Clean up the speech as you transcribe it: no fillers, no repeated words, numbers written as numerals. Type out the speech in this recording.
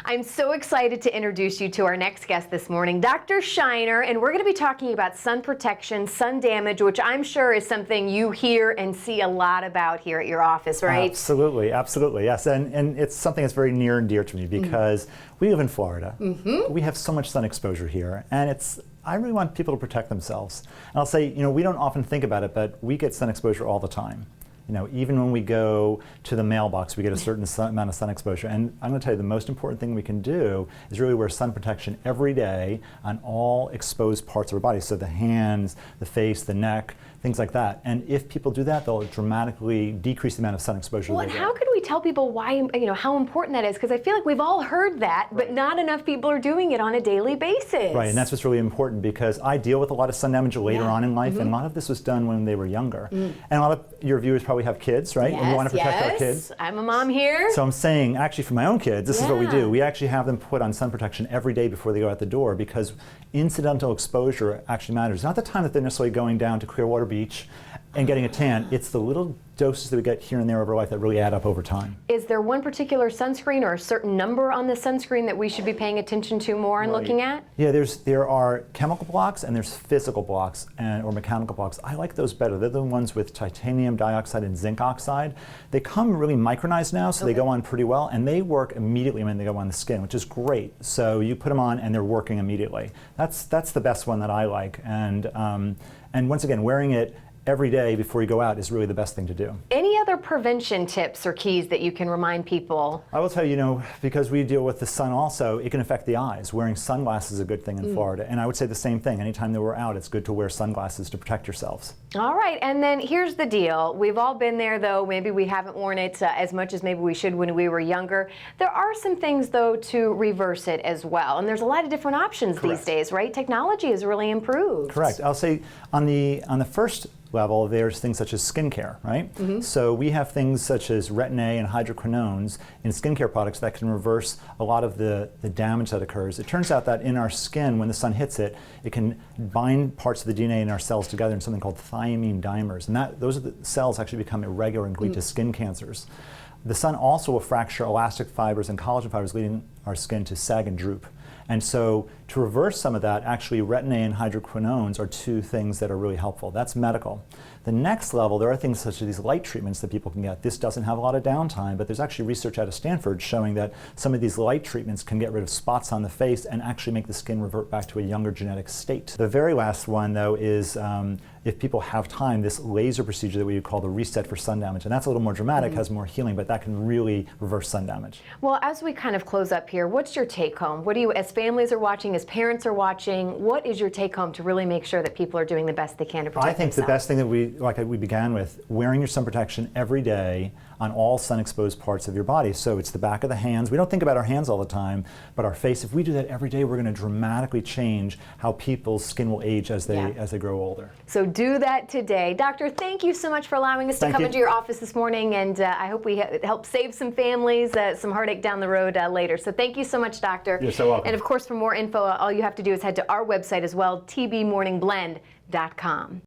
I'm so excited to introduce you to our next guest this morning, Dr. Shiner, and we're going to be talking about sun protection, sun damage, which I'm sure is something you hear and see a lot about here at your office, right? Absolutely, absolutely, yes. And it's something that's very near and dear to me because we live in Florida. We have so much sun exposure here, and I really want people to protect themselves. And I'll say, we don't often think about it, but we get sun exposure all the time. Even when we go to the mailbox, we get a certain amount of sun exposure. And I'm going to tell you, the most important thing we can do is really wear sun protection every day on all exposed parts of our body. So the hands, the face, the neck, things like that. And if people do that, they'll dramatically decrease the amount of sun exposure. Well, and how could we tell people why, how important that is? Because I feel like we've all heard that, but not enough people are doing it on a daily basis. Right, and that's what's really important because I deal with a lot of sun damage later on in life, and a lot of this was done when they were younger. And a lot of your viewers probably have kids, right? Yes, and we want to protect our kids. I'm a mom here. So I'm saying, actually, for my own kids, this is what we do. We actually have them put on sun protection every day before they go out the door because incidental exposure actually matters. Not the time that they're necessarily going down to Clearwater Beach and getting a tan. It's the little doses that we get here and there over life that really add up over time. Is there one particular sunscreen or a certain number on the sunscreen that we should be paying attention to more and looking at? Yeah, there are chemical blocks and there's physical blocks or mechanical blocks. I like those better. They're the ones with titanium dioxide and zinc oxide. They come really micronized now, so they go on pretty well, and they work immediately when they go on the skin, which is great. So you put them on and they're working immediately. That's the best one that I like. And once again, wearing it every day before you go out is really the best thing to do. Any other prevention tips or keys that you can remind people? I will tell you, because we deal with the sun also, it can affect the eyes. Wearing sunglasses is a good thing in Florida. And I would say the same thing. Anytime that we're out, it's good to wear sunglasses to protect yourselves. All right, and then here's the deal. We've all been there, though. Maybe we haven't worn it as much as maybe we should when we were younger. There are some things, though, to reverse it as well. And there's a lot of different options these days, right? Technology has really improved. Correct. I'll say on the first level, there's things such as skincare, right? So we have things such as retin A and hydroquinones in skincare products that can reverse a lot of the damage that occurs. It turns out that in our skin, when the sun hits it, it can bind parts of the DNA in our cells together in something called thiamine dimers. And those are the cells actually become irregular and lead to skin cancers. The sun also will fracture elastic fibers and collagen fibers, leading our skin to sag and droop. And so to reverse some of that, actually retin A and hydroquinones are two things that are really helpful. That's medical. The next level, there are things such as these light treatments that people can get. This doesn't have a lot of downtime, but there's actually research out of Stanford showing that some of these light treatments can get rid of spots on the face and actually make the skin revert back to a younger genetic state. The very last one, though, is if people have time, this laser procedure that we would call the reset for sun damage. And that's a little more dramatic, has more healing, but that can really reverse sun damage. Well, as we kind of close up here, what's your take home? What do you, as families are watching, as parents are watching, what is your take home to really make sure that people are doing the best they can to protect themselves? I think the best thing that like we began with, wearing your sun protection every day on all sun-exposed parts of your body. So it's the back of the hands. We don't think about our hands all the time, but our face. If we do that every day, we're going to dramatically change how people's skin will age as they grow older. So do that today. Doctor, thank you so much for allowing us to come into your office this morning, and I hope we help save some families some heartache down the road later. So thank you so much, Doctor. You're so welcome. And of course, for more info, all you have to do is head to our website as well, tbmorningblend.com.